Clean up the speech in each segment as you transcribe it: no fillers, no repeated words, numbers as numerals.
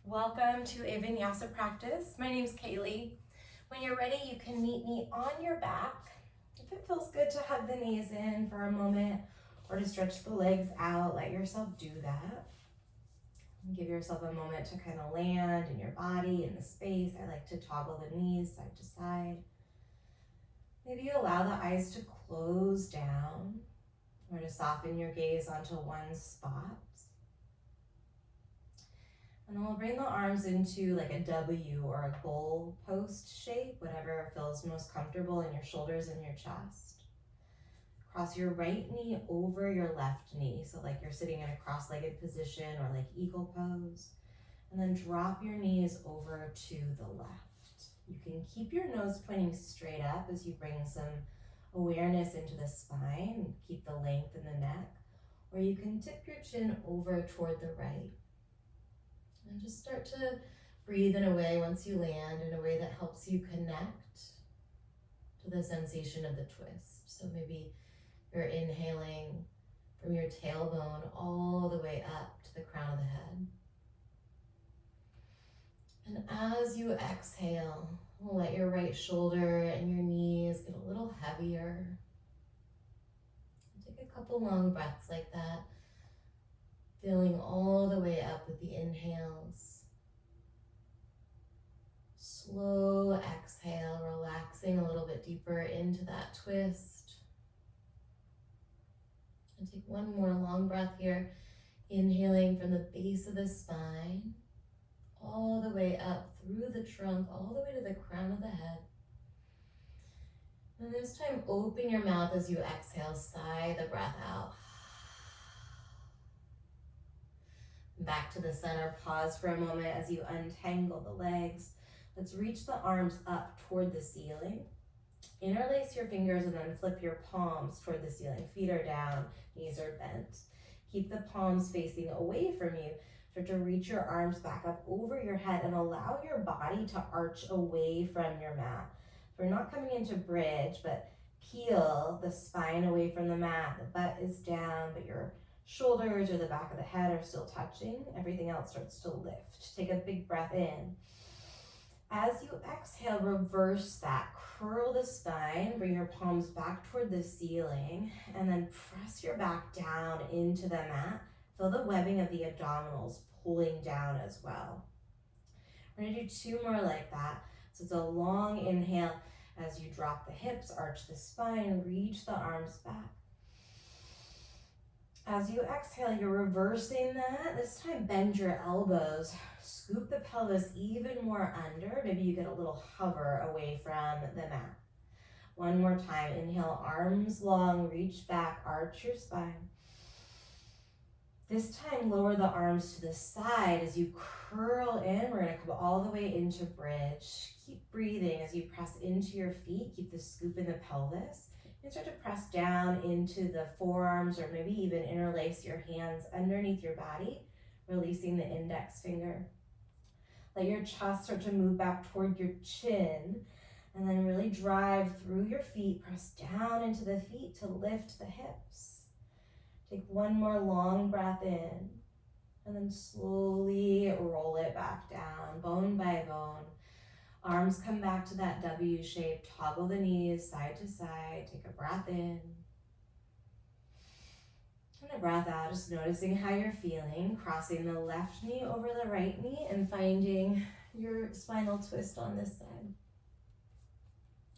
Welcome to a vinyasa practice. My name is Kaylee. When you're ready, you can meet me on your back. If it feels good to hug the knees in for a moment or to stretch the legs out, let yourself do that. Give yourself a moment to kind of land in your body, in the space. I like to toggle the knees side to side. Maybe you allow the eyes to close down or to soften your gaze onto one spot. And then we'll bring the arms into like a W or a goal post shape, whatever feels most comfortable in your shoulders and your chest. Cross your right knee over your left knee, so like you're sitting in a cross-legged position or like eagle pose. And then drop your knees over to the left. You can keep your nose pointing straight up as you bring some awareness into the spine, keep the length in the neck, or you can tip your chin over toward the right. And just start to breathe in a way once you land in a way that helps you connect to the sensation of the twist. So maybe you're inhaling from your tailbone all the way up to the crown of the head. And as you exhale, let your right shoulder and your knees get a little heavier. Take a couple long breaths like that. Filling all the way up with the inhales. Slow exhale, relaxing a little bit deeper into that twist. And take one more long breath here. Inhaling from the base of the spine, all the way up through the trunk, all the way to the crown of the head. And this time, open your mouth as you exhale, sigh the breath out. Back to the center, pause for a moment as you untangle the legs. Let's reach the arms up toward the ceiling. Interlace your fingers and then flip your palms toward the ceiling. Feet are down, knees are bent. Keep the palms facing away from you. Start to reach your arms back up over your head and allow your body to arch away from your mat. We're not coming into bridge, but peel the spine away from the mat. The butt is down, but your shoulders or the back of the head are still touching. Everything else starts to lift. Take a big breath in. As you exhale, reverse that. Curl the spine, bring your palms back toward the ceiling, and then press your back down into the mat. Feel the webbing of the abdominals pulling down as well. We're gonna do two more like that. So it's a long inhale as you drop the hips, arch the spine, reach the arms back. As you exhale, you're reversing that. This time, bend your elbows. Scoop the pelvis even more under. Maybe you get a little hover away from the mat. One more time. Inhale, arms long, reach back, arch your spine. This time, lower the arms to the side as you curl in. We're gonna come all the way into bridge. Keep breathing as you press into your feet. Keep the scoop in the pelvis. And start to press down into the forearms or maybe even interlace your hands underneath your body, releasing the index finger. Let your chest start to move back toward your chin and then really drive through your feet. Press down into the feet to lift the hips. Take one more long breath in and then slowly roll it back down, bone by bone. Arms come back to that W shape. Toggle the knees side to side. Take a breath in. And a breath out, just noticing how you're feeling. Crossing the left knee over the right knee and finding your spinal twist on this side.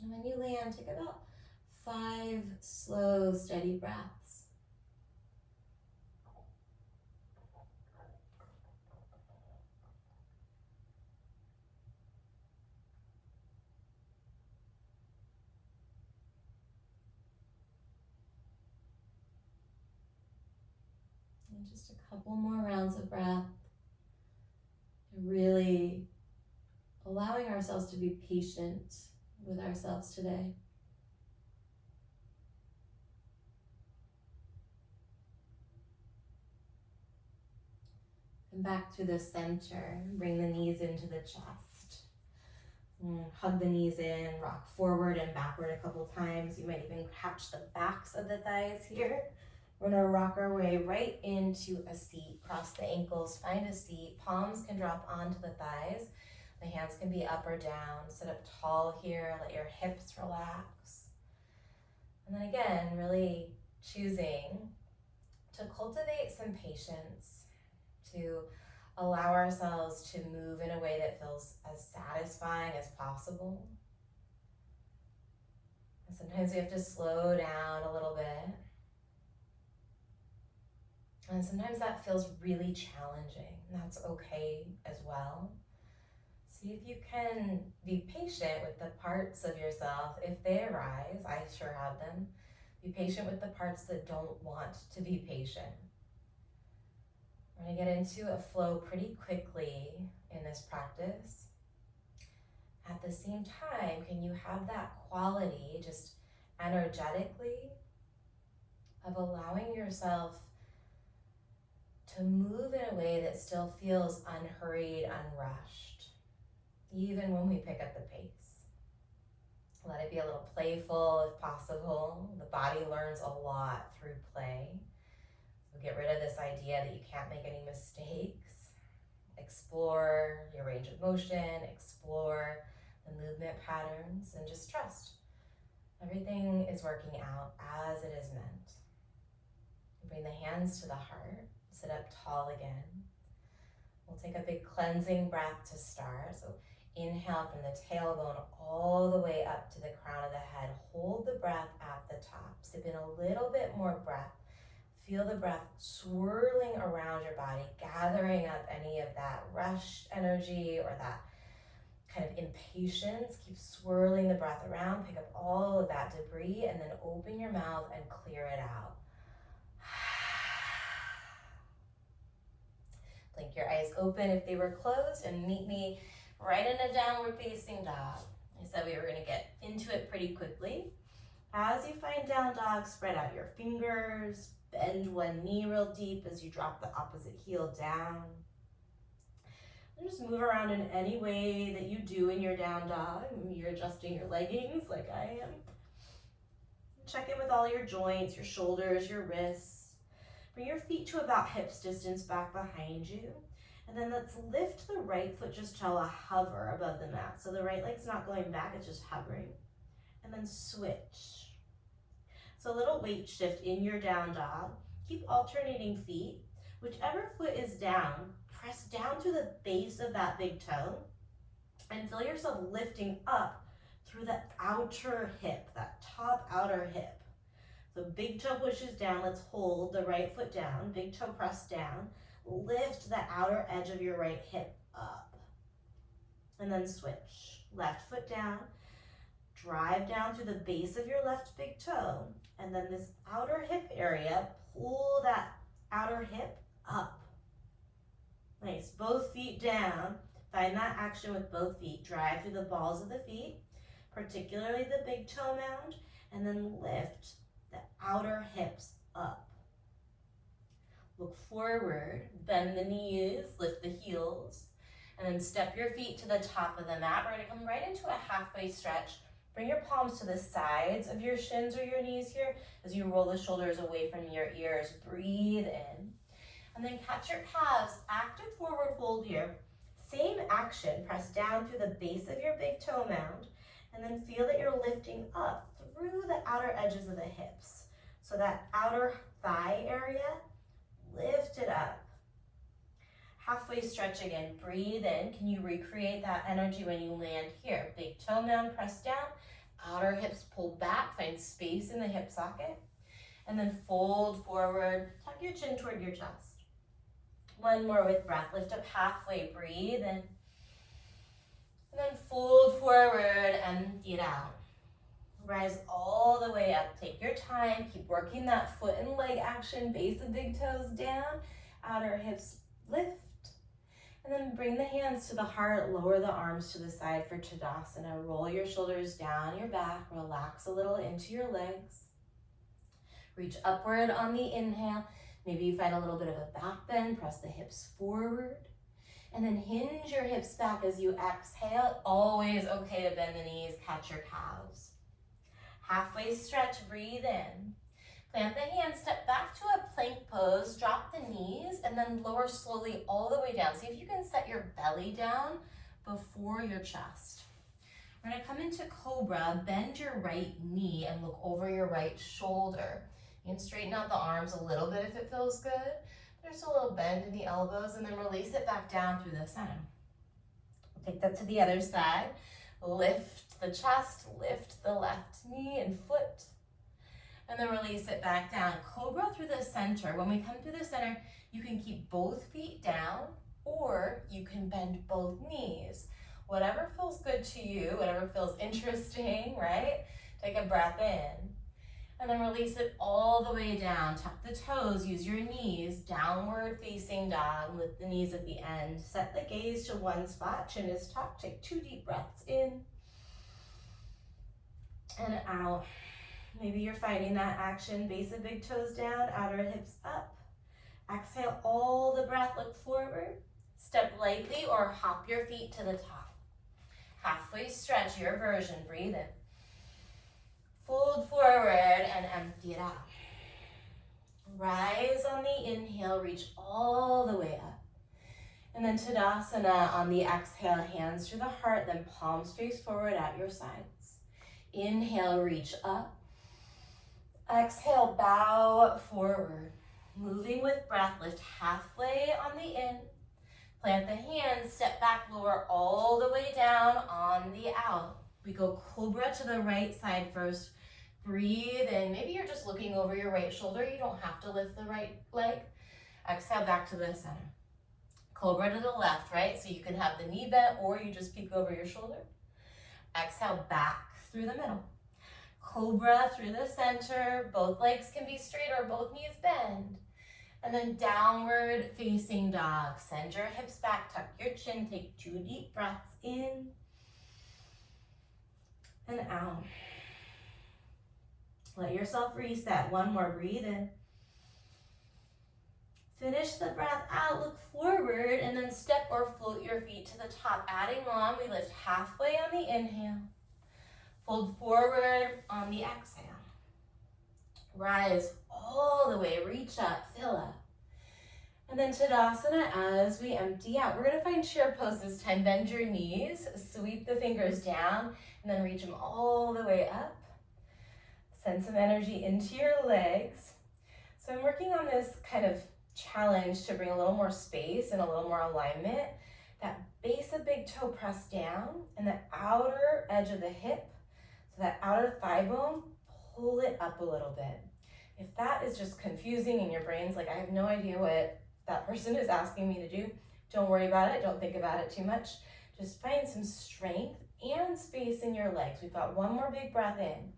And when you land, take about 5 slow, steady breaths. And just a couple more rounds of breath. And really allowing ourselves to be patient with ourselves today. Come back to the center. Bring the knees into the chest. Hug the knees in, rock forward and backward a couple times. You might even catch the backs of the thighs here. We're gonna rock our way right into a seat. Cross the ankles, find a seat. Palms can drop onto the thighs. The hands can be up or down. Sit up tall here, let your hips relax. And then again, really choosing to cultivate some patience, to allow ourselves to move in a way that feels as satisfying as possible. And sometimes we have to slow down a little bit. And sometimes that feels really challenging, and that's okay as well. See if you can be patient with the parts of yourself if they arise. I sure have them. Be patient with the parts that don't want to be patient. We're going to get into a flow pretty quickly in this practice. At the same time, can you have that quality just energetically of allowing yourself to move in a way that still feels unhurried, unrushed, even when we pick up the pace. Let it be a little playful if possible. The body learns a lot through play. So get rid of this idea that you can't make any mistakes. Explore your range of motion, explore the movement patterns, and just trust. Everything is working out as it is meant. Bring the hands to the heart. Sit up tall again. We'll take a big cleansing breath to start. So inhale from the tailbone all the way up to the crown of the head. Hold the breath at the top. Sip in a little bit more breath. Feel the breath swirling around your body, gathering up any of that rushed energy or that kind of impatience. Keep swirling the breath around. Pick up all of that debris and then open your mouth and clear it out. Blink your eyes open if they were closed and meet me right in a downward facing dog. I said we were going to get into it pretty quickly. As you find down dog, spread out your fingers, bend one knee real deep as you drop the opposite heel down. And just move around in any way that you do in your down dog. You're adjusting your leggings like I am. Check in with all your joints, your shoulders, your wrists. Bring your feet to about hips distance back behind you. And then let's lift the right foot just to a hover above the mat. So the right leg's not going back, it's just hovering. And then switch. So a little weight shift in your down dog. Keep alternating feet. Whichever foot is down, press down to the base of that big toe and feel yourself lifting up through the outer hip, that top outer hip. So big toe pushes down. Let's hold the right foot down. Big toe pressed down. Lift the outer edge of your right hip up. And then switch. Left foot down. Drive down to the base of your left big toe. And then this outer hip area, pull that outer hip up. Nice. Both feet down. Find that action with both feet. Drive through the balls of the feet, particularly the big toe mound, and then lift the outer hips up. Look forward, bend the knees, lift the heels, and then step your feet to the top of the mat. We're gonna come right into a halfway stretch. Bring your palms to the sides of your shins or your knees here as you roll the shoulders away from your ears. Breathe in, and then catch your calves. Active forward fold here. Same action, press down through the base of your big toe mound, and then feel that you're lifting up through the outer edges of the hips. So that outer thigh area, lift it up. Halfway stretch again, breathe in. Can you recreate that energy when you land here? Big toe mound, press down, outer hips pull back, find space in the hip socket, and then fold forward, tuck your chin toward your chest. One more with breath, lift up halfway, breathe in, and then fold forward, empty it out. Rise all the way up. Take your time. Keep working that foot and leg action. Base of big toes down. Outer hips lift. And then bring the hands to the heart. Lower the arms to the side for Tadasana. Roll your shoulders down your back. Relax a little into your legs. Reach upward on the inhale. Maybe you find a little bit of a back bend. Press the hips forward. And then hinge your hips back as you exhale. Always okay to bend the knees. Catch your calves. Halfway stretch, breathe in. Plant the hands, step back to a plank pose, drop the knees, and then lower slowly all the way down. See if you can set your belly down before your chest. We're gonna come into Cobra, bend your right knee and look over your right shoulder. You can straighten out the arms a little bit if it feels good. There's a little bend in the elbows, and then release it back down through the center. Take that to the other side. Lift the chest, lift the left knee and foot, and then release it back down. Cobra through the center. When we come through the center, you can keep both feet down, or you can bend both knees. Whatever feels good to you, whatever feels interesting, right? Take a breath in, and then release it all the way down. Tuck the toes, use your knees, downward facing dog, lift the knees at the end. Set the gaze to one spot, chin is tucked. Take 2 deep breaths in and out. Maybe you're finding that action, base of big toes down, outer hips up. Exhale all the breath, look forward. Step lightly or hop your feet to the top. Halfway stretch, your version, breathe in. Fold forward and empty it out. Rise on the inhale, reach all the way up. And then Tadasana on the exhale, hands to the heart, then palms face forward at your sides. Inhale, reach up. Exhale, bow forward. Moving with breath, lift halfway on the in. Plant the hands, step back, lower all the way down on the out. We go Cobra to the right side first. Breathe in. Maybe you're just looking over your right shoulder. You don't have to lift the right leg. Exhale back to the center. Cobra to the left, right? So you can have the knee bent or you just peek over your shoulder. Exhale back through the middle. Cobra through the center. Both legs can be straight or both knees bend. And then downward facing dog. Send your hips back, tuck your chin, take 2 deep breaths in and out. Let yourself reset. One more, breathe in. Finish the breath out, look forward, and then step or float your feet to the top. Adding on, we lift halfway on the inhale. Fold forward on the exhale. Rise all the way, reach up, fill up. And then Tadasana as we empty out. We're gonna find chair pose this time. Bend your knees, sweep the fingers down, and then reach them all the way up. Send some energy into your legs. So I'm working on this kind of challenge to bring a little more space and a little more alignment. That base of big toe pressed down and the outer edge of the hip, so that outer thigh bone, pull it up a little bit. If that is just confusing and your brain's like, I have no idea what that person is asking me to do, don't worry about it. Don't think about it too much. Just find some strength and space in your legs. We've got one more big breath in.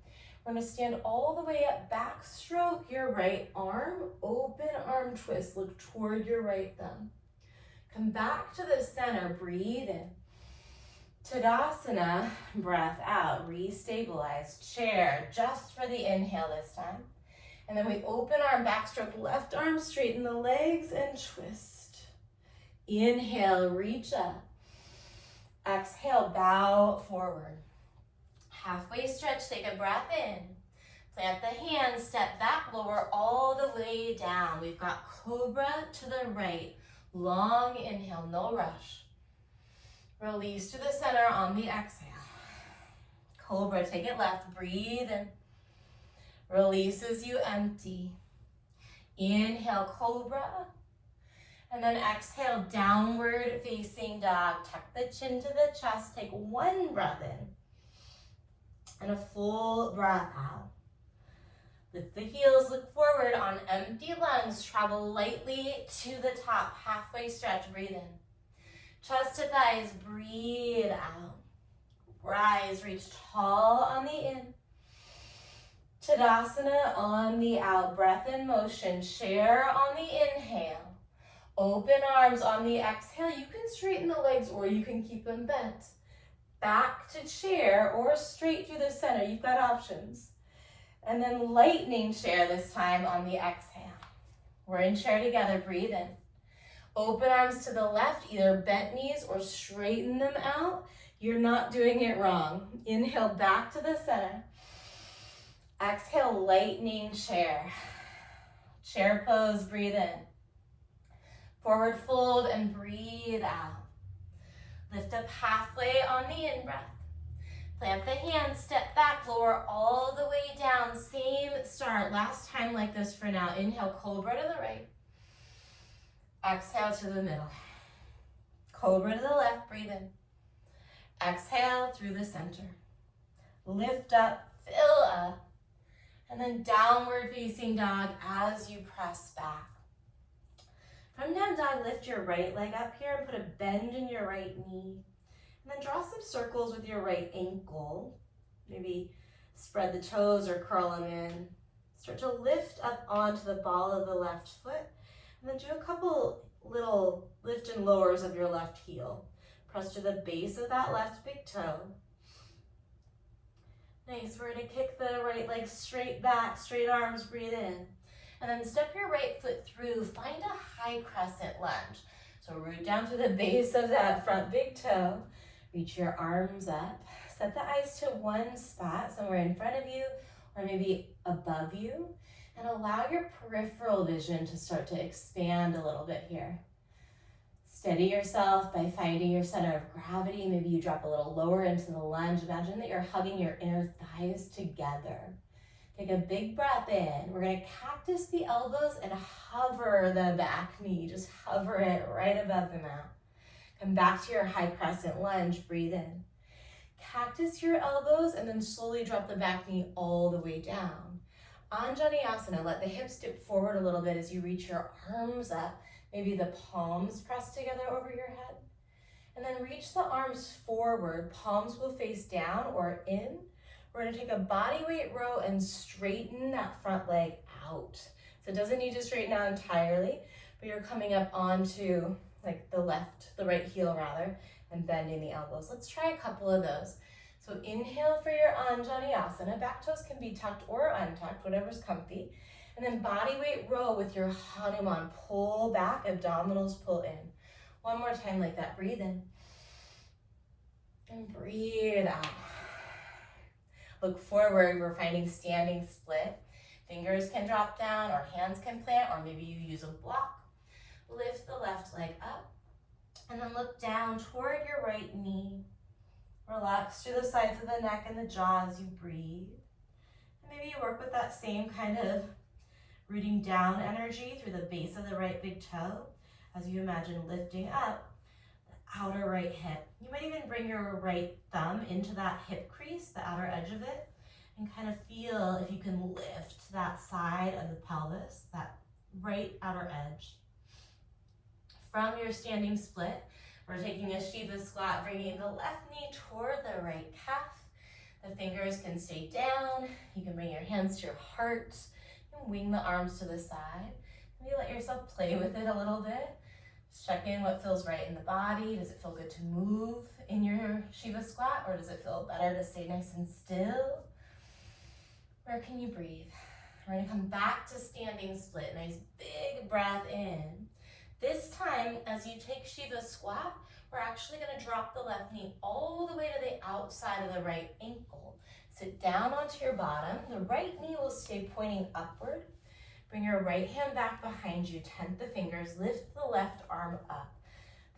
We're gonna stand all the way up, backstroke your right arm, open arm twist, look toward your right thumb. Come back to the center, breathe in. Tadasana, breath out, restabilize, chair, just for the inhale this time. And then we open arm, backstroke, left arm, straighten the legs and twist. Inhale, reach up. Exhale, bow forward. Halfway stretch, take a breath in. Plant the hands, step back, lower all the way down. We've got Cobra to the right. Long inhale, no rush. Release to the center on the exhale. Cobra, take it left, breathe in. Release as you empty. Inhale, Cobra. And then exhale, downward facing dog. Tuck the chin to the chest, take 1 breath in. And a full breath out. Lift the heels, look forward on empty lungs. Travel lightly to the top. Halfway stretch, breathe in. Chest to thighs, breathe out. Rise, reach tall on the in. Tadasana on the out. Breath in motion. Chair on the inhale. Open arms on the exhale. You can straighten the legs or you can keep them bent. Back to chair or straight through the center. You've got options. And then lightning chair this time on the exhale. We're in chair together. Breathe in. Open arms to the left, either bent knees or straighten them out. You're not doing it wrong. Inhale back to the center. Exhale, lightning chair. Chair pose, breathe in. Forward fold and breathe out. Lift up halfway on the in-breath. Plant the hands, step back, lower all the way down. Same start, last time like this for now. Inhale, cobra to the right. Exhale to the middle. Cobra to the left, breathe in. Exhale through the center. Lift up, fill up, and then downward facing dog as you press back. From down dog, lift your right leg up here and put a bend in your right knee. And then draw some circles with your right ankle. Maybe spread the toes or curl them in. Start to lift up onto the ball of the left foot. And then do a couple little lift and lowers of your left heel. Press to the base of that left big toe. Nice, we're gonna kick the right leg straight back, straight arms, breathe in. And then step your right foot through, find a high crescent lunge. So root down to the base of that front big toe, reach your arms up, set the eyes to one spot, somewhere in front of you or maybe above you, and allow your peripheral vision to start to expand a little bit here. Steady yourself by finding your center of gravity. Maybe you drop a little lower into the lunge. Imagine that you're hugging your inner thighs together. Take a big breath in. We're gonna cactus the elbows and hover the back knee. Just hover it right above the mat. Come back to your high crescent lunge, breathe in. Cactus your elbows and then slowly drop the back knee all the way down. Anjaneyasana, let the hips dip forward a little bit as you reach your arms up. Maybe the palms press together over your head. And then reach the arms forward. Palms will face down or in. We're gonna take a body weight row and straighten that front leg out. So it doesn't need to straighten out entirely, but you're coming up onto like the right heel rather, and bending the elbows. Let's try a couple of those. So inhale for your Anjaneyasana. Back toes can be tucked or untucked, whatever's comfy. And then body weight row with your Hanuman. Pull back, abdominals pull in. One more time like that. Breathe in. And breathe out. Look forward, we're finding standing split. Fingers can drop down or hands can plant, or maybe you use a block. Lift the left leg up and then look down toward your right knee. Relax through the sides of the neck and the jaw as you breathe. And maybe you work with that same kind of rooting down energy through the base of the right big toe as you imagine lifting up the outer right hip. You might even bring your right thumb into that hip crease, the outer edge of it, and kind of feel if you can lift that side of the pelvis, that right outer edge. From your standing split, we're taking a Shiva squat, bringing the left knee toward the right calf. The fingers can stay down. You can bring your hands to your heart and wing the arms to the side. Maybe let yourself play with it a little bit. Just check in what feels right in the body. Does it feel good to move in your Shiva squat, or does it feel better to stay nice and still? Where can you breathe? We're gonna come back to standing split. Nice big breath in. This time, as you take Shiva squat, we're actually gonna drop the left knee all the way to the outside of the right ankle. Sit down onto your bottom. The right knee will stay pointing upward. Bring your right hand back behind you. Tent the fingers. Lift the left arm up.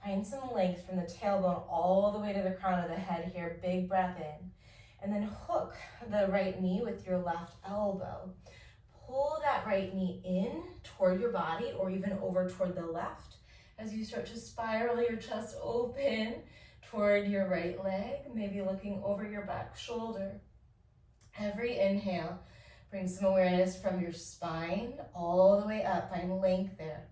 Find some length from the tailbone all the way to the crown of the head here. Big breath in. And then hook the right knee with your left elbow. Pull that right knee in toward your body or even over toward the left as you start to spiral your chest open toward your right leg, maybe looking over your back shoulder. Every inhale, bring some awareness from your spine all the way up, find length there.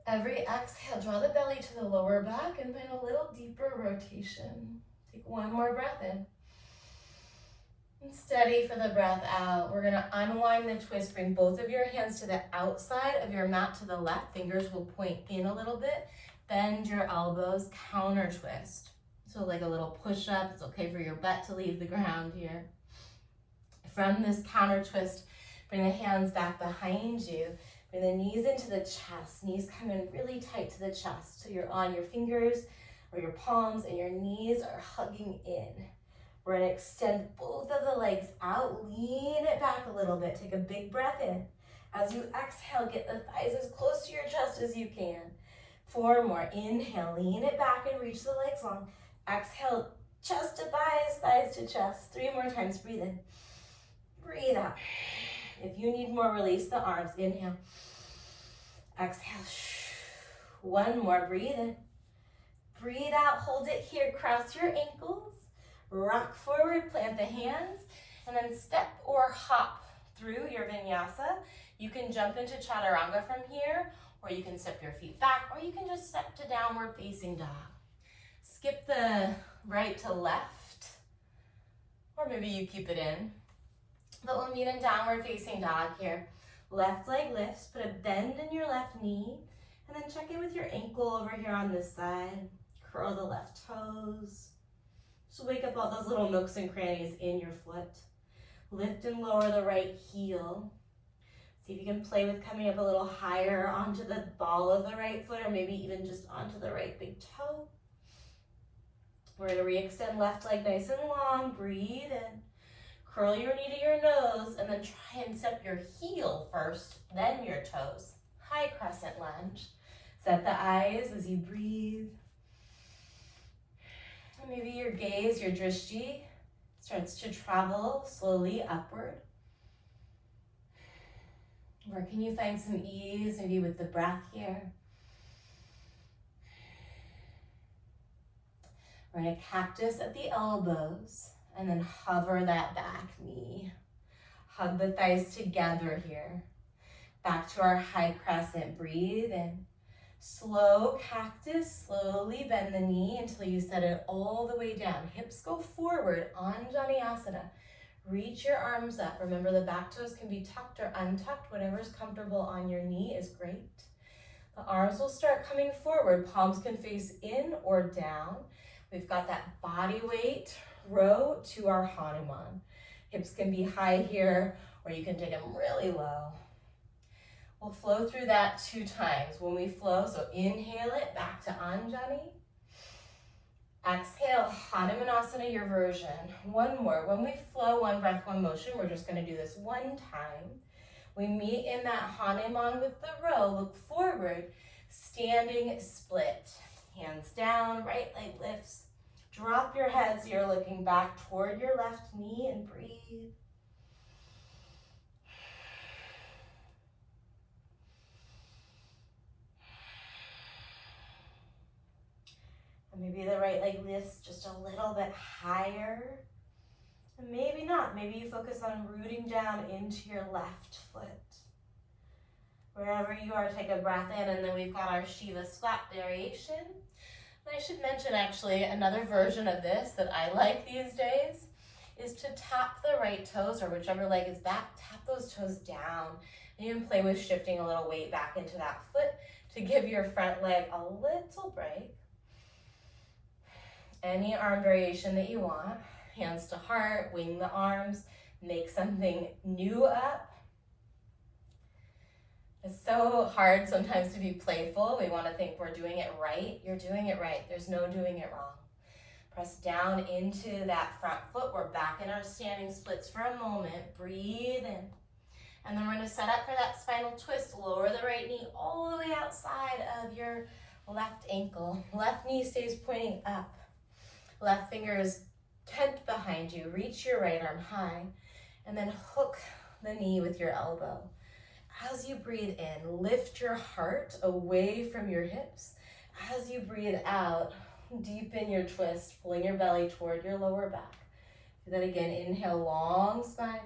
Every exhale, draw the belly to the lower back and find a little deeper rotation. Take one more breath in. And steady for the breath out. We're gonna unwind the twist. Bring both of your hands to the outside of your mat to the left. Fingers will point in a little bit. Bend your elbows, counter twist. So like a little push up. It's okay for your butt to leave the ground here. From this counter twist, bring the hands back behind you. Bring the knees into the chest. Knees come in really tight to the chest. So you're on your fingers or your palms and your knees are hugging in. We're gonna extend both of the legs out, lean it back a little bit. Take a big breath in. As you exhale, get the thighs as close to your chest as you can. 4 more. Inhale, lean it back and reach the legs long. Exhale, chest to thighs, thighs to chest. 3 more times. Breathe in. Breathe out. If you need more, release the arms. Inhale. Exhale. 1 more. Breathe in. Breathe out. Hold it here. Cross your ankles. Rock forward. Plant the hands. And then step or hop through your vinyasa. You can jump into chaturanga from here, or you can step your feet back, or you can just step to downward facing dog. Skip the right to left, or maybe you keep it in. But we'll meet in downward facing dog here. Left leg lifts, put a bend in your left knee, and then check in with your ankle over here on this side. Curl the left toes. Just wake up all those little nooks and crannies in your foot. Lift and lower the right heel. See if you can play with coming up a little higher onto the ball of the right foot, or maybe even just onto the right big toe. We're going to re-extend left leg nice and long. Breathe in. Curl your knee to your nose, and then try and step your heel first, then your toes. High crescent lunge. Set the eyes as you breathe. And maybe your gaze, your drishti, starts to travel slowly upward. Where can you find some ease, maybe with the breath here? We're going to cactus at the elbows and then hover that back knee. Hug the thighs together here. Back to our high crescent. Breathe in. Slow cactus, slowly bend the knee until you set it all the way down. Hips go forward, Anjaneyasana. Reach your arms up. Remember, the back toes can be tucked or untucked. Whatever's comfortable on your knee is great. The arms will start coming forward. Palms can face in or down. We've got that body weight row to our Hanuman. Hips can be high here, or you can take them really low. We'll flow through that 2 times. When we flow, so inhale it back to Anjani. Exhale, Hanumanasana, your version. 1 more. When we flow, 1 breath, 1 motion, we're just going to do this 1 time. We meet in that Hanuman with the row. Look forward, standing split. Hands down, right leg lifts. Drop your head so you're looking back toward your left knee and breathe. And maybe the right leg lifts just a little bit higher. And maybe not. Maybe you focus on rooting down into your left foot. Wherever you are, take a breath in, and then we've got our Shiva squat variation. And I should mention actually another version of this that I like these days is to tap the right toes, or whichever leg is back, tap those toes down. And you can play with shifting a little weight back into that foot to give your front leg a little break. Any arm variation that you want. Hands to heart, wing the arms, make something new up. It's so hard sometimes to be playful. We want to think we're doing it right. You're doing it right. There's no doing it wrong. Press down into that front foot. We're back in our standing splits for a moment. Breathe in. And then we're going to set up for that spinal twist. Lower the right knee all the way outside of your left ankle. Left knee stays pointing up. Left fingers tent behind you. Reach your right arm high. And then hook the knee with your elbow. As you breathe in, lift your heart away from your hips. As you breathe out, deepen your twist, pulling your belly toward your lower back. Do that again. Inhale, long spine.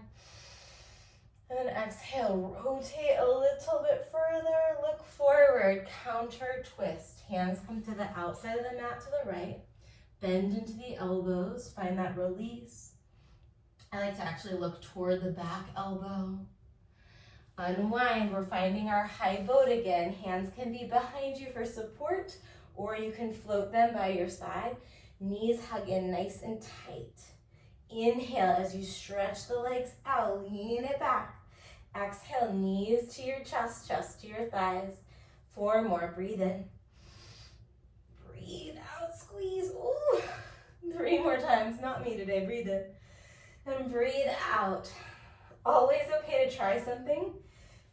And then exhale, rotate a little bit further. Look forward, counter twist. Hands come to the outside of the mat to the right. Bend into the elbows, find that release. I like to actually look toward the back elbow. Unwind, we're finding our high boat again. Hands can be behind you for support, or you can float them by your side. Knees hug in nice and tight. Inhale as you stretch the legs out, lean it back. Exhale, knees to your chest, chest to your thighs. 4 more, breathe in. Breathe out, squeeze. Ooh. 3 more times, not me today. Breathe in and breathe out. Always okay to try something.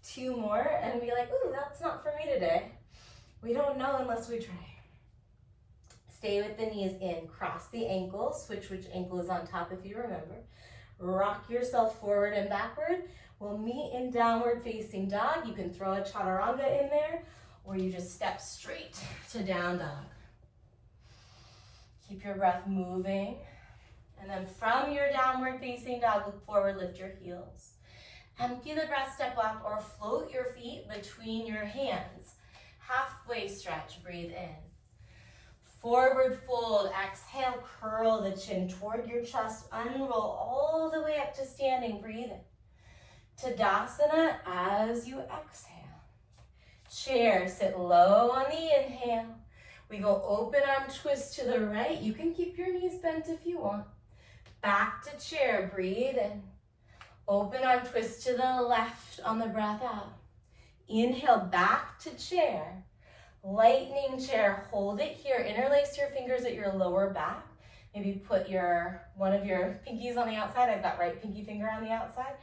2 more and be like, ooh, that's not for me today. We don't know unless we try. Stay with the knees in. Cross the ankles. Switch which ankle is on top if you remember. Rock yourself forward and backward. We'll meet in downward facing dog. You can throw a chaturanga in there, or you just step straight to down dog. Keep your breath moving. And then from your downward facing dog, look forward, lift your heels. Empty the breath, step back, or float your feet between your hands. Halfway stretch, breathe in. Forward fold, exhale, curl the chin toward your chest, unroll all the way up to standing, breathe in. Tadasana as you exhale. Chair, sit low on the inhale. We go open arm twist to the right. You can keep your knees bent if you want. Back to chair, breathe in. Open arm twist to the left on the breath out. Inhale, back to chair. Lightning chair, hold it here. Interlace your fingers at your lower back. Maybe put one of your pinkies on the outside. I've got right pinky finger on the outside.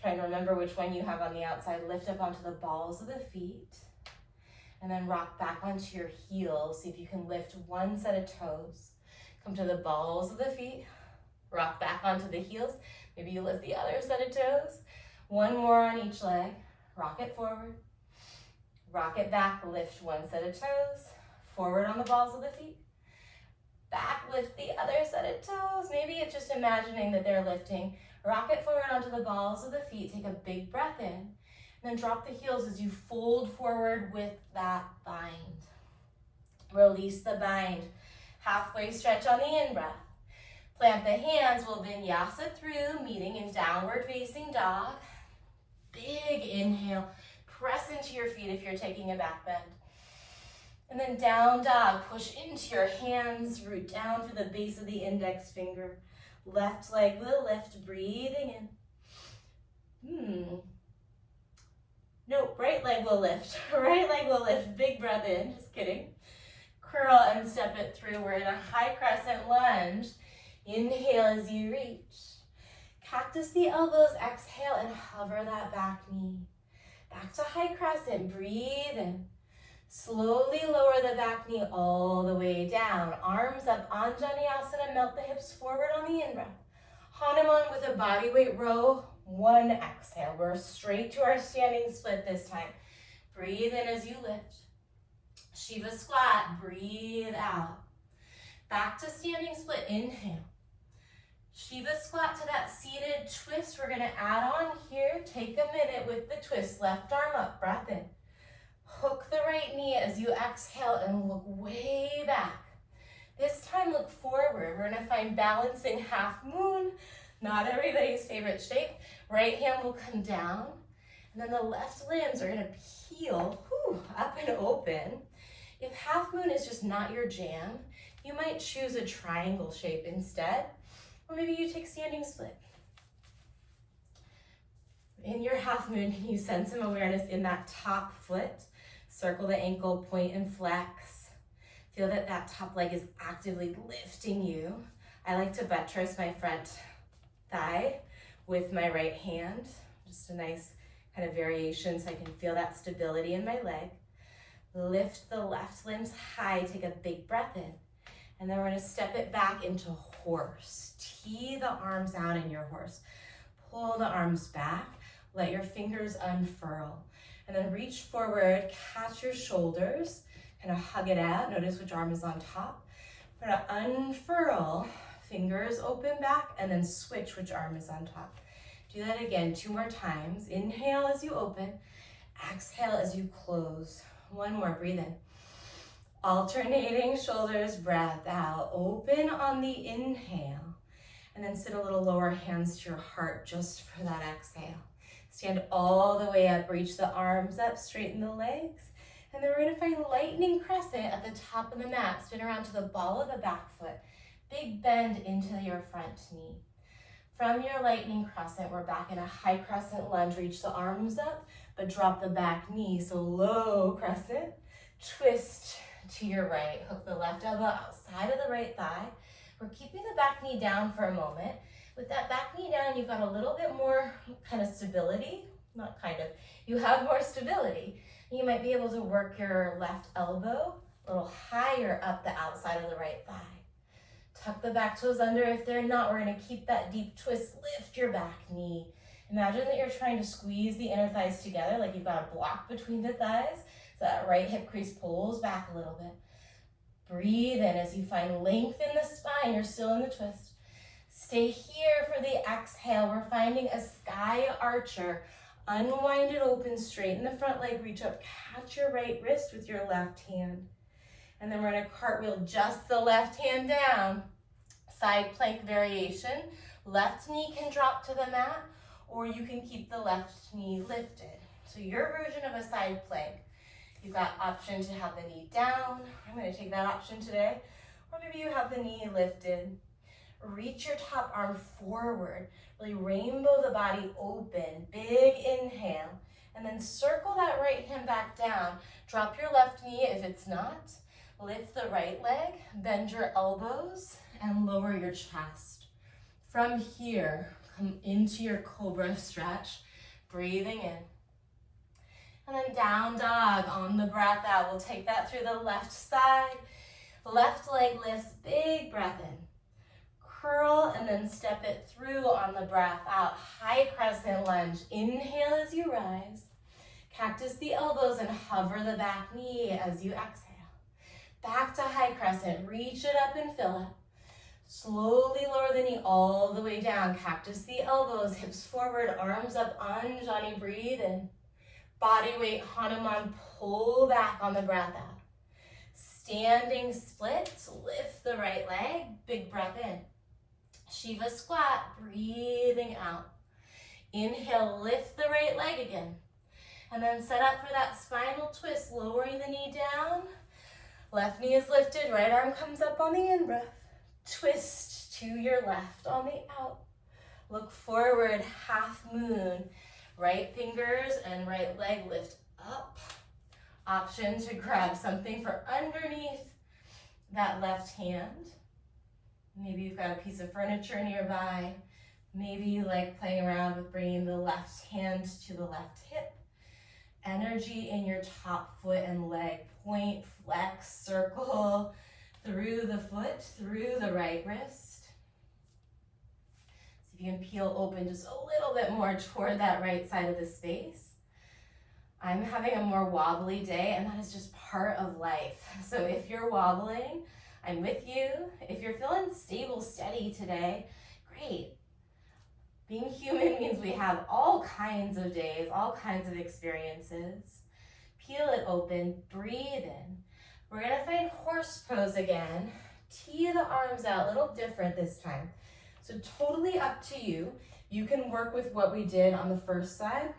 Trying to remember which one you have on the outside. Lift up onto the balls of the feet. And then rock back onto your heels. See if you can lift one set of toes. Come to the balls of the feet. Rock back onto the heels. Maybe you lift the other set of toes. One more on each leg. Rock it forward. Rock it back. Lift one set of toes. Forward on the balls of the feet. Back, lift the other set of toes. Maybe it's just imagining that they're lifting. Rock it forward onto the balls of the feet. Take a big breath in. And then drop the heels as you fold forward with that bind. Release the bind. Halfway stretch on the in-breath. Plant the hands, we'll vinyasa through, meeting in downward facing dog. Big inhale, press into your feet if you're taking a back bend. And then down dog, push into your hands, root down through the base of the index finger. Left leg will lift, breathing in. Nope, right leg will lift. Right leg will lift, big breath in, just kidding. Curl and step it through. We're in a high crescent lunge. Inhale as you reach. Cactus the elbows, exhale and hover that back knee. Back to high crescent, breathe in. Slowly lower the back knee all the way down. Arms up, Anjaneyasana, melt the hips forward on the in-breath. Hanuman with a body weight row, 1 exhale. We're straight to our standing split this time. Breathe in as you lift. Shiva squat, breathe out. Back to standing split, inhale. Shiva squat to that seated twist. We're gonna add on here. Take a minute with the twist. Left arm up, breath in. Hook the right knee as you exhale and look way back. This time look forward. We're gonna find balancing half moon. Not everybody's favorite shape. Right hand will come down. And then the left limbs are gonna peel up and open. If half moon is just not your jam, you might choose a triangle shape instead. Or maybe you take standing split. In your half moon, can you send some awareness in that top foot? Circle the ankle, point and flex. Feel that that top leg is actively lifting you. I like to buttress my front thigh with my right hand. Just a nice kind of variation so I can feel that stability in my leg. Lift the left limbs high, take a big breath in. And then we're gonna step it back into horse. Tee the arms out in your horse. Pull the arms back, let your fingers unfurl. And then reach forward, catch your shoulders, kind of hug it out. Notice which arm is on top. We're gonna unfurl, fingers open back, and then switch which arm is on top. Do that again 2 more times. Inhale as you open, exhale as you close. 1 more, breathe in. Alternating shoulders, breath out. Open on the inhale. And then sit a little lower, hands to your heart just for that exhale. Stand all the way up, reach the arms up, straighten the legs. And then we're gonna find lightning crescent at the top of the mat. Spin around to the ball of the back foot. Big bend into your front knee. From your lightning crescent, we're back in a high crescent lunge. Reach the arms up, but drop the back knee. So low crescent, twist to your right. Hook the left elbow outside of the right thigh. We're keeping the back knee down for a moment. With that back knee down, you've got a little bit more kind of stability. Not kind of, you have more stability. You might be able to work your left elbow a little higher up the outside of the right thigh. Tuck the back toes under. If they're not, we're gonna keep that deep twist. Lift your back knee. Imagine that you're trying to squeeze the inner thighs together, like you've got a block between the thighs. So that right hip crease pulls back a little bit. Breathe in as you find length in the spine. You're still in the twist. Stay here for the exhale. We're finding a sky archer. Unwind it open, straighten the front leg, reach up, catch your right wrist with your left hand. And then we're gonna cartwheel just the left hand down. Side plank variation. Left knee can drop to the mat, or you can keep the left knee lifted. So your version of a side plank. You've got option to have the knee down. I'm gonna take that option today. Or maybe you have the knee lifted. Reach your top arm forward. Really rainbow the body open. Big inhale. And then circle that right hand back down. Drop your left knee if it's not. Lift the right leg. Bend your elbows and lower your chest. From here, come into your cobra stretch. Breathing in. And then down dog on the breath out. We'll take that through the left side. Left leg lifts, big breath in. Curl and then step it through on the breath out. High crescent lunge. Inhale as you rise. Cactus the elbows and hover the back knee as you exhale. Back to high crescent. Reach it up and fill it. Slowly lower the knee all the way down. Cactus the elbows, hips forward, arms up, Anjani, breathe in. Body weight, Hanuman, pull back on the breath out. Standing splits, lift the right leg, big breath in. Shiva squat, breathing out. Inhale, lift the right leg again. And then set up for that spinal twist, lowering the knee down. Left knee is lifted, right arm comes up on the in-breath. Twist to your left on the out. Look forward, half moon. Right fingers and right leg lift up. Option to grab something for underneath that left hand. Maybe you've got a piece of furniture nearby. Maybe you like playing around with bringing the left hand to the left hip. Energy in your top foot and leg. Point, flex, circle through the foot, through the right wrist. See if you can peel open just a little bit more toward that right side of the space. I'm having a more wobbly day, and that is just part of life. So if you're wobbling, I'm with you. If you're feeling stable, steady today, great. Being human means we have all kinds of days, all kinds of experiences. Peel it open, breathe in. We're gonna find horse pose again. Tee the arms out, a little different this time. So totally up to you. You can work with what we did on the first side,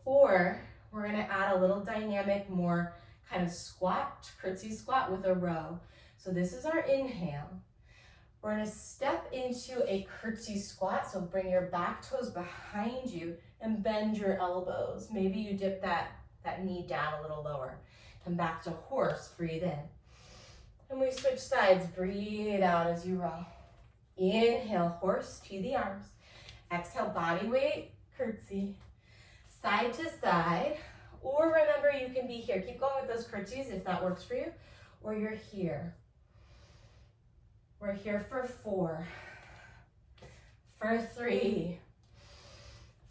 or we're gonna add a little dynamic, more kind of squat, curtsy squat with a row. So this is our inhale. We're gonna step into a curtsy squat. So bring your back toes behind you and bend your elbows. Maybe you dip that knee down a little lower. Come back to horse, breathe in. And we switch sides, breathe out as you roll. Inhale, horse, tee the arms. Exhale, body weight, curtsy. Side to side, or remember you can be here. Keep going with those curtsies if that works for you, or you're here. We're here for 4, for 3,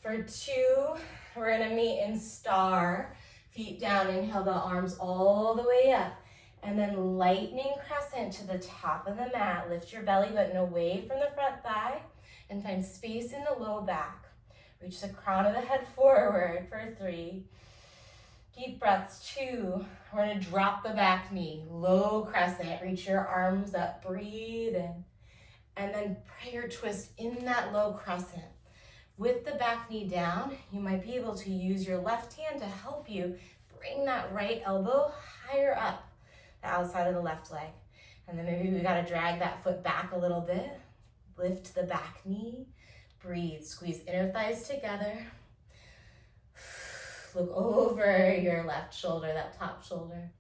for 2. We're gonna meet in star. Feet down, inhale the arms all the way up. And then lightning crescent to the top of the mat. Lift your belly button away from the front thigh and find space in the low back. Reach the crown of the head forward for 3. Deep breaths, 2. We're gonna drop the back knee, low crescent. Reach your arms up, breathe in. And then prayer twist in that low crescent. With the back knee down, you might be able to use your left hand to help you bring that right elbow higher up the outside of the left leg. And then maybe we gotta drag that foot back a little bit. Lift the back knee, breathe, squeeze inner thighs together. Look over your left shoulder, that top shoulder.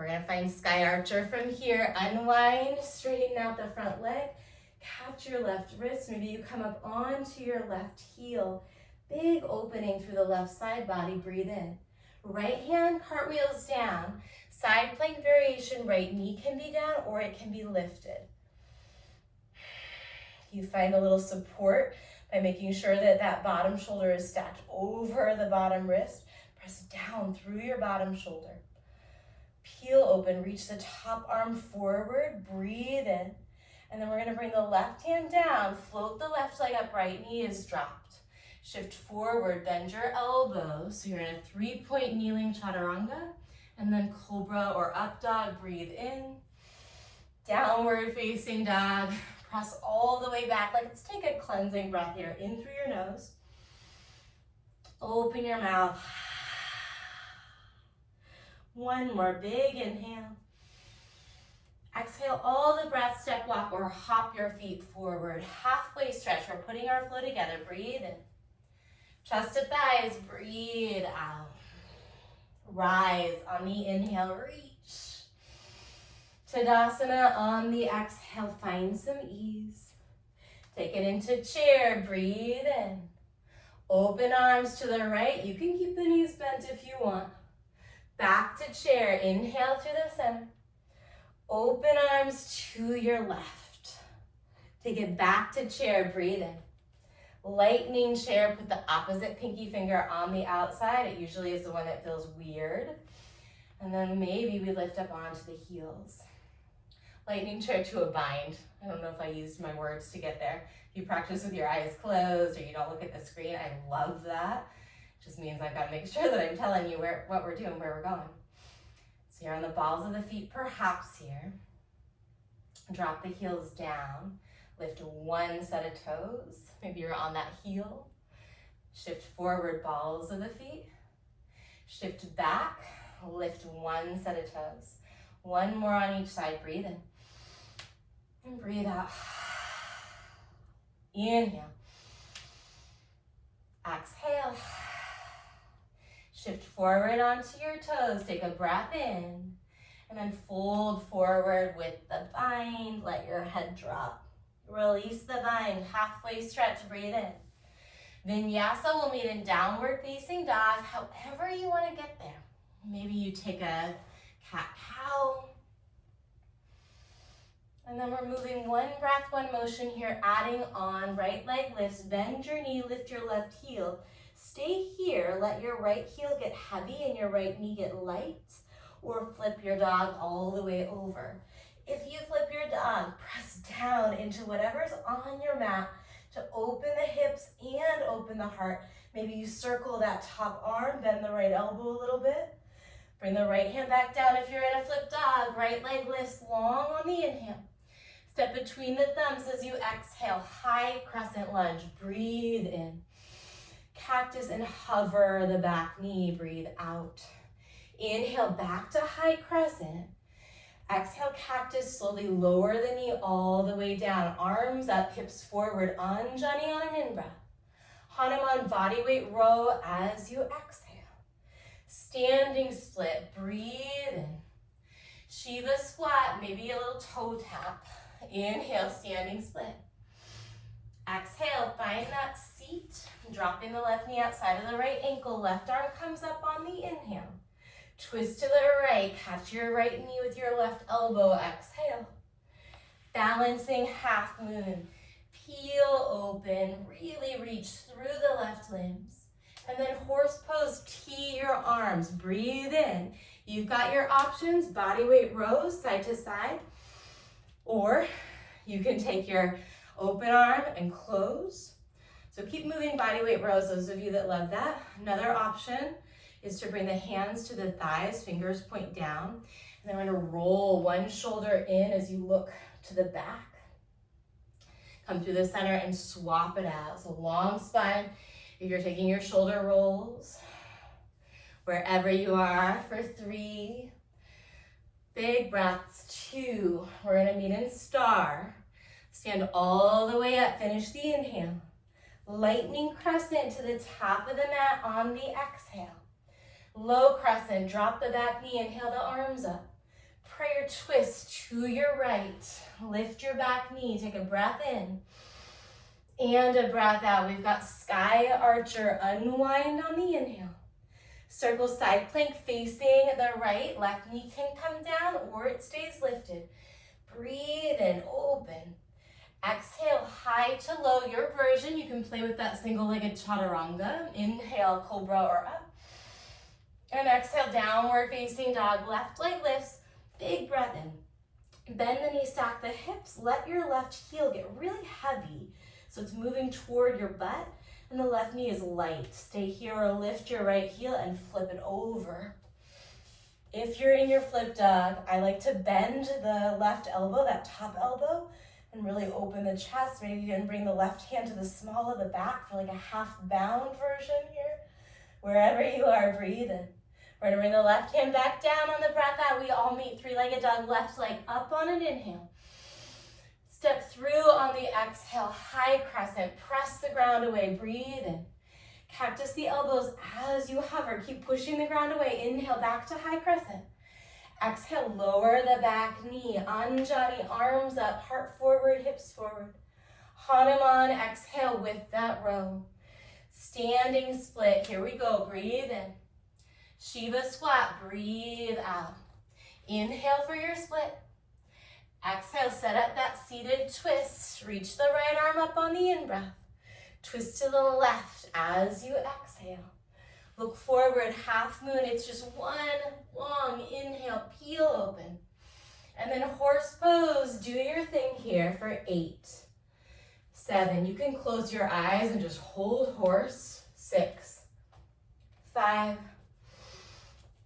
We're gonna find Sky Archer from here. Unwind, straighten out the front leg, catch your left wrist. Maybe you come up onto your left heel. Big opening through the left side body, breathe in. Right hand cartwheels down. Side plank variation, right knee can be down or it can be lifted. You find a little support by making sure that that bottom shoulder is stacked over the bottom wrist. Press down through your bottom shoulder. Peel open, reach the top arm forward, breathe in. And then we're gonna bring the left hand down, float the left leg up, right knee is dropped. Shift forward, bend your elbows. So you're in a 3-point kneeling chaturanga, and then cobra or up dog, breathe in. Downward facing dog, press all the way back. Let's take a cleansing breath here, in through your nose. Open your mouth. One more big inhale. Exhale all the breath, step walk or hop your feet forward. Halfway stretch, we're putting our flow together, breathe in. Chest to thighs, breathe out. Rise on the inhale, reach. Tadasana on the exhale, find some ease. Take it into chair, breathe in. Open arms to the right, you can keep the knees bent if you want. Back to chair, inhale through the center. Open arms to your left. Take it back to chair, breathe in. Lightning chair, put the opposite pinky finger on the outside. It usually is the one that feels weird. And then maybe we lift up onto the heels. Lightning chair to a bind. I don't know if I used my words to get there. If you practice with your eyes closed or you don't look at the screen, I love that. It just means I've got to make sure that I'm telling you what we're doing, where we're going. So you're on the balls of the feet perhaps here. Drop the heels down. Lift one set of toes. Maybe you're on that heel. Shift forward, balls of the feet. Shift back, lift one set of toes. One more on each side, breathe in. And breathe out. Inhale. Exhale. Shift forward onto your toes. Take a breath in. And then fold forward with the bind. Let your head drop. Release the bind. Halfway stretch. Breathe in. Vinyasa will meet in downward facing dog. However you want to get there. Maybe you take a cat-cow. And then we're moving one breath, one motion here, adding on. Right leg lifts. Bend your knee. Lift your left heel. Stay here. Let your right heel get heavy and your right knee get light. Or flip your dog all the way over. If you flip your dog, press down into whatever's on your mat to open the hips and open the heart. Maybe you circle that top arm, bend the right elbow a little bit. Bring the right hand back down if you're in a flip dog. Right leg lifts long on the inhale. Step between the thumbs as you exhale. High crescent lunge. Breathe in. Cactus and hover the back knee. Breathe out. Inhale back to high crescent. Exhale, cactus, slowly lower the knee all the way down. Arms up, hips forward. Anjani on an in-breath. Hanuman body weight row as you exhale. Standing split, breathe in. Shiva squat, maybe a little toe tap. Inhale, standing split. Exhale, find that seat. Dropping the left knee outside of the right ankle. Left arm comes up on the inhale. Twist to the right, catch your right knee with your left elbow, exhale. Balancing half moon. Peel open, really reach through the left limbs. And then horse pose, tee your arms, breathe in. You've got your options, body weight rows, side to side. Or you can take your open arm and close. So keep moving body weight rows, those of you that love that. Another option is to bring the hands to the thighs, fingers point down. And then we're gonna roll one shoulder in as you look to the back. Come through the center and swap it out. So long spine, if you're taking your shoulder rolls, wherever you are for 3. Big breaths, 2. We're gonna meet in star. Stand all the way up, finish the inhale. Lightning crescent to the top of the mat on the exhale. Low crescent, drop the back knee, inhale the arms up. prayer twist to your right. Lift your back knee, take a breath in and a breath out. We've got sky archer, unwind on the inhale. Circle side plank facing the right, left knee can come down or it stays lifted. Breathe in, open. Exhale, high to low, your version. You can play with that single-legged chaturanga. Inhale, cobra or up. And exhale, downward facing dog. Left leg lifts, big breath in. Bend the knee, stack the hips. Let your left heel get really heavy. So it's moving toward your butt and the left knee is light. Stay here or lift your right heel and flip it over. If you're in your flip dog, I like to bend the left elbow, that top elbow, and really open the chest. Maybe even bring the left hand to the small of the back for like a half bound version here. Wherever you are, breathe in. We're gonna bring the left hand back down on the breath out. We all meet three-legged dog, left leg up on an inhale. Step through on the exhale, high crescent. Press the ground away, breathe in. Cactus the elbows as you hover. Keep pushing the ground away. Inhale, back to high crescent. Exhale, lower the back knee. Anjani, arms up, heart forward, hips forward. Hanuman, exhale with that row. Standing split, here we go, breathe in. Shiva squat, breathe out. Inhale for your split. Exhale, set up that seated twist. Reach the right arm up on the in-breath. Twist to the left as you exhale. Look forward, half moon. It's just one long inhale, peel open. And then horse pose, do your thing here for 8, 7. You can close your eyes and just hold horse. 6, 5,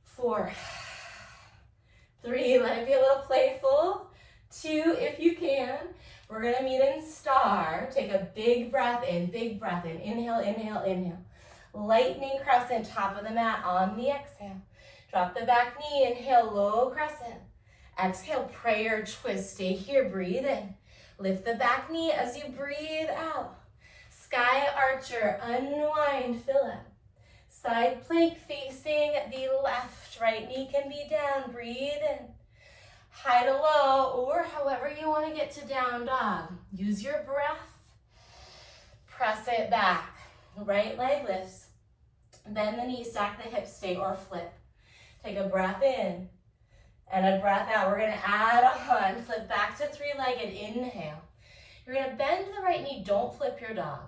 4, 3. Let it be a little playful. 2, if you can. We're gonna meet in star. Take a big breath in, big breath in. Inhale, inhale, inhale. Lightning crescent, top of the mat on the exhale. Drop the back knee, inhale, low crescent. Exhale, prayer twist, stay here, breathe in. Lift the back knee as you breathe out. Sky archer, unwind, fill up. Side plank facing the left, right knee can be down, breathe in. High to low, or however you want to get to down dog. Use your breath. Press it back. Right leg lifts. Bend the knee, stack the hips, stay or flip. Take a breath in and a breath out. We're gonna add on, flip back to three-legged, inhale. You're gonna bend the right knee, don't flip your dog.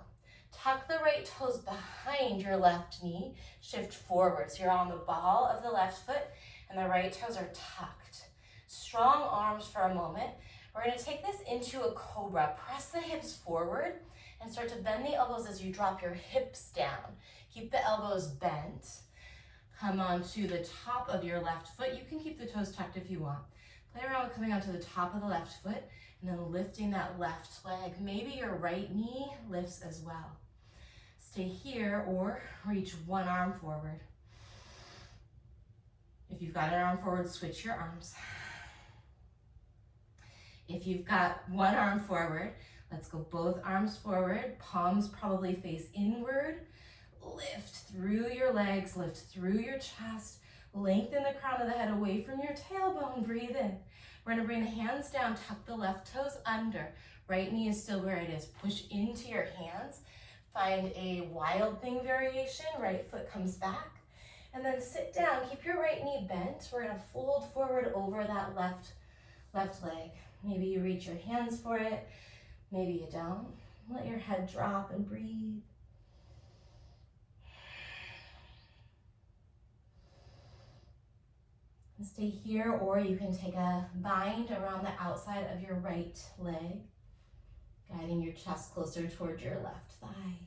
Tuck the right toes behind your left knee, shift forward. So you're on the ball of the left foot and the right toes are tucked. Strong arms for a moment. We're gonna take this into a cobra. Press the hips forward and start to bend the elbows as you drop your hips down. Keep the elbows bent. Come onto the top of your left foot. You can keep the toes tucked if you want. Play around with coming onto the top of the left foot and then lifting that left leg. Maybe your right knee lifts as well. Stay here or reach one arm forward. If you've got an arm forward, switch your arms. If you've got one arm forward, let's go both arms forward, palms probably face inward. Lift through your legs, lift through your chest, lengthen the crown of the head away from your tailbone, breathe in. We're gonna bring the hands down, tuck the left toes under. Right knee is still where it is. Push into your hands. Find a wild thing variation, right foot comes back. And then sit down, keep your right knee bent. We're gonna fold forward over that left leg. Maybe you reach your hands for it, maybe you don't. Let your head drop and breathe. And stay here, or you can take a bind around the outside of your right leg, guiding your chest closer toward your left thigh.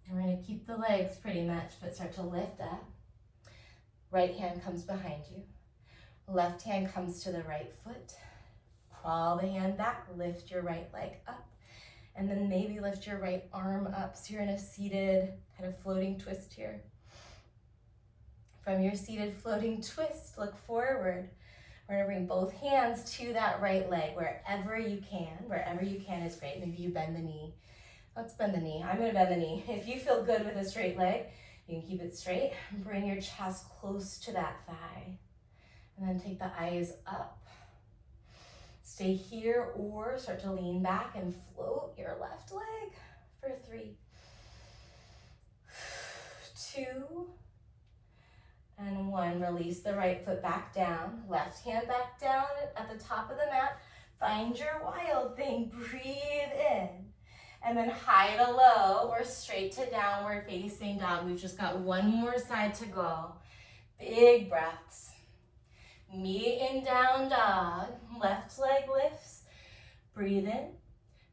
And we're going to keep the legs pretty much, but start to lift up. Right hand comes behind you. Left hand comes to the right foot. Crawl the hand back, lift your right leg up. And then maybe lift your right arm up. So you're in a seated kind of floating twist here. From your seated floating twist, look forward. We're gonna bring both hands to that right leg wherever you can. Wherever you can is great. Maybe you bend the knee. Let's bend the knee. I'm gonna bend the knee. If you feel good with a straight leg, You can keep it straight. Bring your chest close to that thigh. And then take the eyes up. Stay here or start to lean back and float your left leg for 3, 2, and 1. Release the right foot back down. Left hand back down at the top of the mat. Find your wild thing. Breathe in. And then high to low or straight to downward facing dog. We've just got one more side to go. Big breaths. Meet in down dog. Left leg lifts. Breathe in.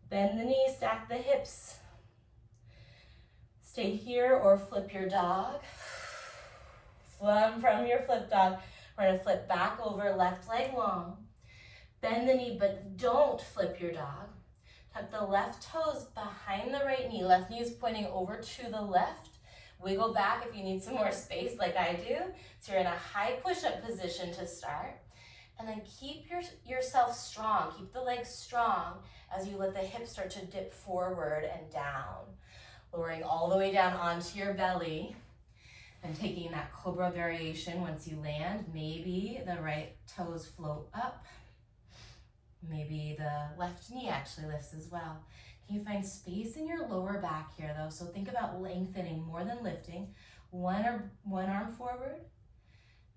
Bend the knees, stack the hips. Stay here or flip your dog. From your flip dog, we're gonna flip back over, left leg long. Bend the knee, but don't flip your dog. Tuck the left toes behind the right knee. Left knee is pointing over to the left. Wiggle back if you need some more space like I do. So you're in a high push-up position to start. And then keep yourself strong. Keep the legs strong as you let the hips start to dip forward and down. Lowering all the way down onto your belly. And taking that cobra variation once you land. Maybe the right toes float up. Maybe the left knee actually lifts as well. Can you find space in your lower back here though? So think about lengthening more than lifting. One arm forward,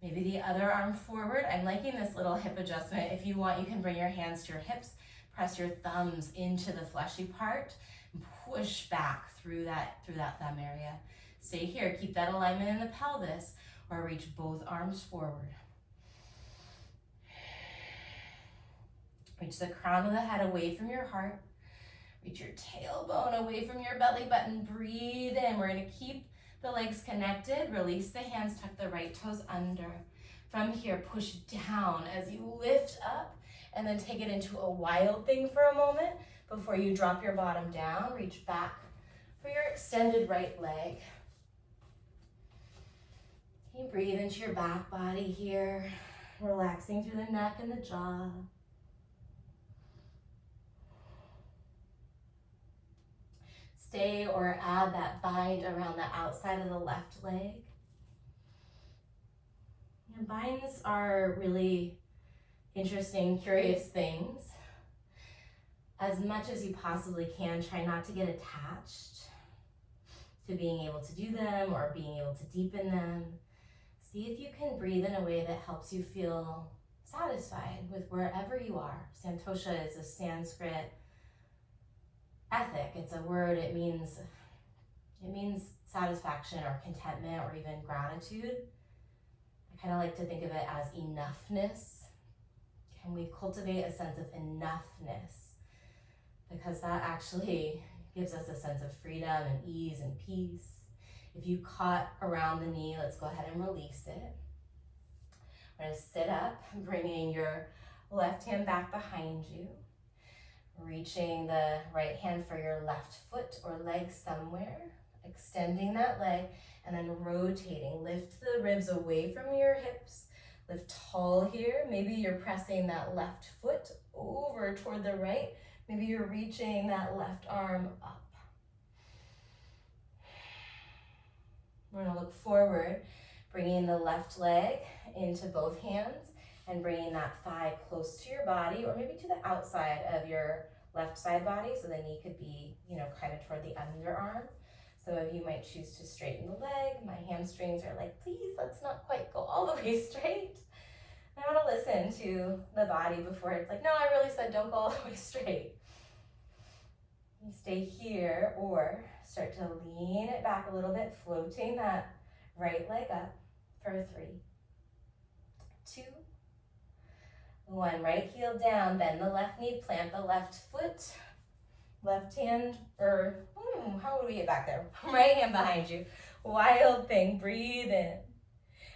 maybe the other arm forward. I'm liking this little hip adjustment. If you want, you can bring your hands to your hips, press your thumbs into the fleshy part, and push back through that thumb area. Stay here, keep that alignment in the pelvis, or reach both arms forward. Reach the crown of the head away from your heart. Reach your tailbone away from your belly button. Breathe in. We're going to keep the legs connected. Release the hands. Tuck the right toes under. From here, push down as you lift up and then take it into a wild thing for a moment before you drop your bottom down. Reach back for your extended right leg. Can you breathe into your back body here, relaxing through the neck and the jaw. Stay or add that bind around the outside of the left leg. And binds are really interesting, curious things. As much as you possibly can, try not to get attached to being able to do them or being able to deepen them. See if you can breathe in a way that helps you feel satisfied with wherever you are. Santosha is a Sanskrit ethic. It's a word. It means satisfaction or contentment or even gratitude. I kind of like to think of it as enoughness. Can we cultivate a sense of enoughness? Because that actually gives us a sense of freedom and ease and peace. If you caught around the knee, let's go ahead and release it. We're going to sit up, bringing your left hand back behind you. Reaching the right hand for your left foot or leg somewhere. Extending that leg and then rotating. Lift the ribs away from your hips. Lift tall here. Maybe you're pressing that left foot over toward the right. Maybe you're reaching that left arm up. We're going to look forward, bringing the left leg into both hands and bringing that thigh close to your body or maybe to the outside of your left side body. So the knee could be, kind of toward the underarm. Some of you might choose to straighten the leg. My hamstrings are like, please, let's not quite go all the way straight. I want to listen to the body before it's like, no, I really said don't go all the way straight. You stay here or start to lean it back a little bit, floating that right leg up for 3, 2, 1. Right heel down, bend the left knee, plant the left foot, left hand, how would we get back there? Right hand behind you. Wild thing, breathe in.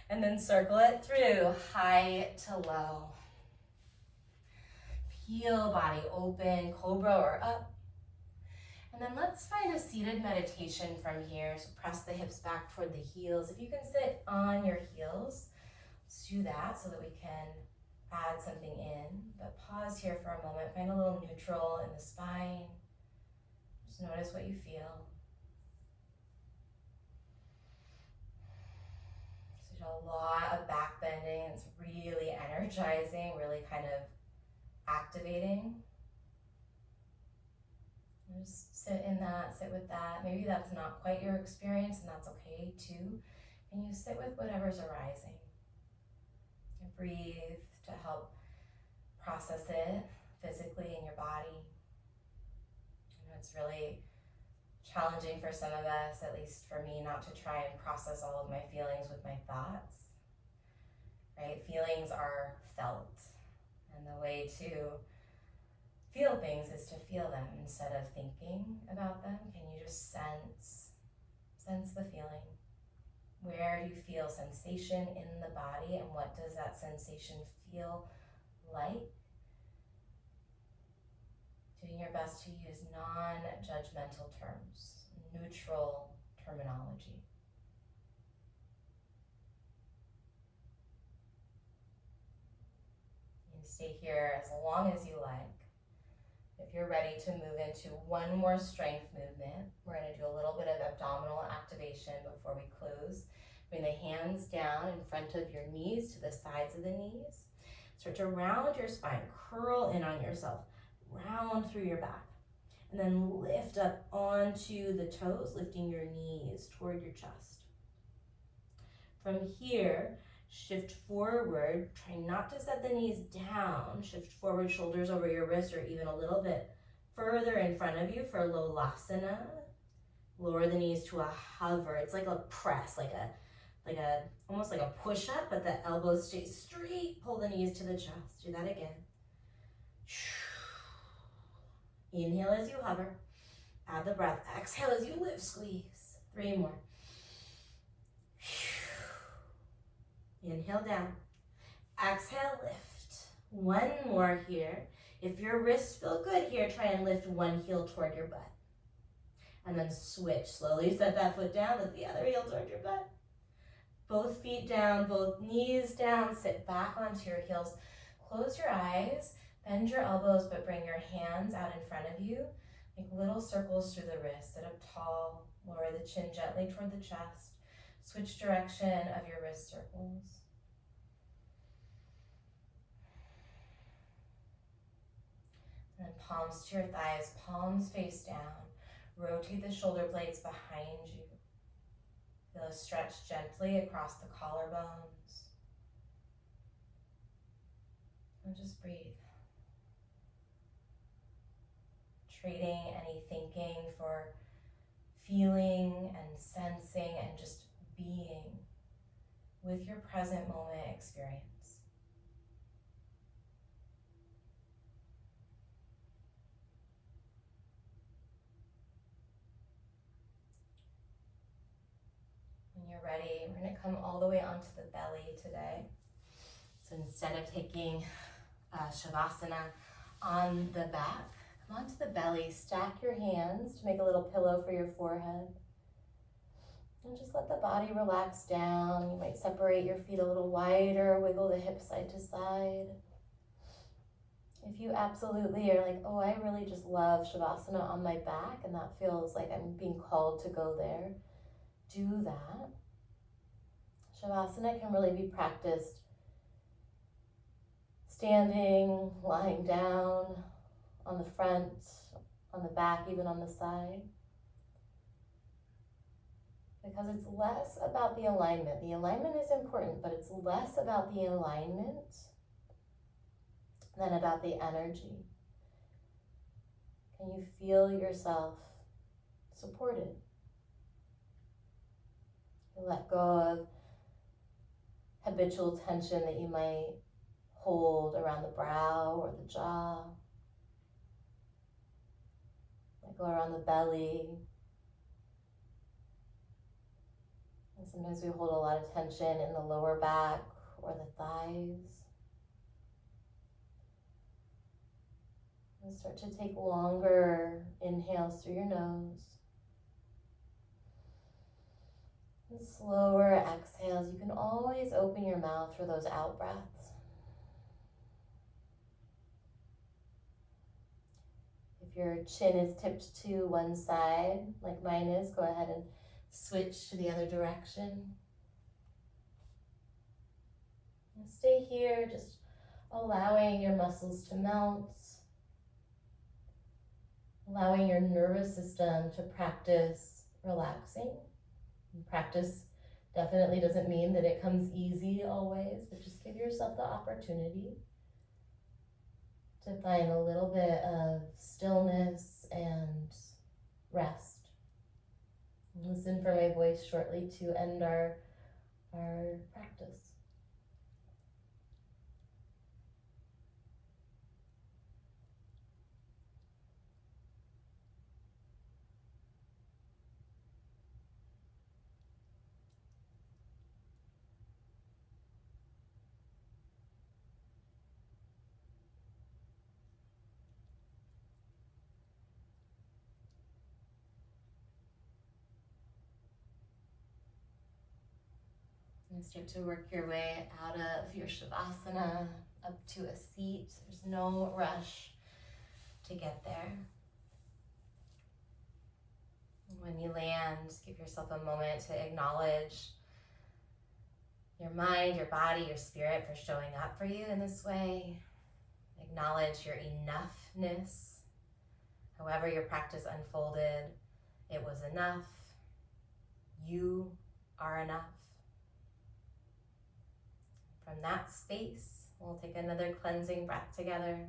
And then circle it through, high to low. Heel, body open, cobra or up. And then let's find a seated meditation from here. So press the hips back toward the heels. If you can sit on your heels, let's do that so that we can add something in. But pause here for a moment. Find a little neutral in the spine. Just notice what you feel. did a lot of back bending. It's really energizing, really kind of activating. And just sit in that, sit with that. Maybe that's not quite your experience, and that's okay too. And you sit with whatever's arising. And breathe to help process it physically in your body. You know, it's really challenging for some of us, at least for me, not to try and process all of my feelings with my thoughts, right? Feelings are felt, and the way to feel things is to feel them instead of thinking about them. Can you just sense the feeling? Where do you feel sensation in the body, and what does that sensation feel like? Doing your best to use non-judgmental terms, neutral terminology. You can stay here as long as you like. If you're ready to move into one more strength movement, we're going to do a little bit of abdominal activation before we close. Bring the hands down in front of your knees to the sides of the knees. Start to round your spine, curl in on yourself, round through your back, and then lift up onto the toes, lifting your knees toward your chest. From here, shift forward. Try not to set the knees down. Shift forward, shoulders over your wrists, or even a little bit further in front of you for Lolasana. Lower the knees to a hover. It's like a press, almost like a push-up, but the elbows stay straight. Pull the knees to the chest. Do that again. Inhale as you hover. Add the breath. Exhale as you lift, squeeze. 3 more. Inhale down. Exhale, lift. 1 more here. If your wrists feel good here, try and lift one heel toward your butt. And then switch. Slowly set that foot down, lift the other heel toward your butt. Both feet down, both knees down. Sit back onto your heels. Close your eyes, bend your elbows, but bring your hands out in front of you. Make little circles through the wrists. Sit up tall. Lower the chin gently toward the chest. Switch direction of your wrist circles. And then palms to your thighs, palms face down. Rotate the shoulder blades behind you. Feel a stretch gently across the collarbones. And just breathe. Trading any thinking for feeling and sensing and just being with your present moment experience. When you're ready, we're going to come all the way onto the belly today. So instead of taking Shavasana on the back, come onto the belly, stack your hands to make a little pillow for your forehead. And just let the body relax down. You might separate your feet a little wider, wiggle the hips side to side. If you absolutely are like, oh, I really just love Shavasana on my back, and that feels like I'm being called to go there, do that. Shavasana can really be practiced standing, lying down, on the front, on the back, even on the side. Because it's less about the alignment. The alignment is important, but it's less about the alignment than about the energy. Can you feel yourself supported? You let go of habitual tension that you might hold around the brow or the jaw. Let go around the belly. And sometimes we hold a lot of tension in the lower back or the thighs. And start to take longer inhales through your nose. And slower exhales. You can always open your mouth for those out breaths. If your chin is tipped to one side, like mine is, go ahead and switch to the other direction. Stay here, just allowing your muscles to melt, allowing your nervous system to practice relaxing. And practice definitely doesn't mean that it comes easy always, but just give yourself the opportunity to find a little bit of stillness and rest. Listen for my voice shortly to end our practice. And start to work your way out of your Shavasana up to a seat. There's no rush to get there. When you land, give yourself a moment to acknowledge your mind, your body, your spirit for showing up for you in this way. Acknowledge your enoughness. However your practice unfolded, it was enough. You are enough. From that space, we'll take another cleansing breath together.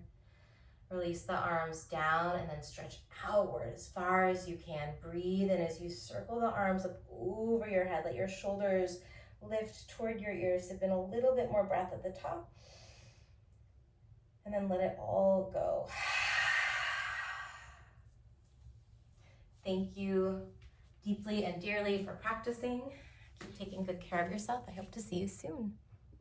Release the arms down and then stretch outward as far as you can. Breathe, and as you circle the arms up over your head, let your shoulders lift toward your ears. Sip in a little bit more breath at the top. And then let it all go. Thank you deeply and dearly for practicing. Keep taking good care of yourself. I hope to see you soon.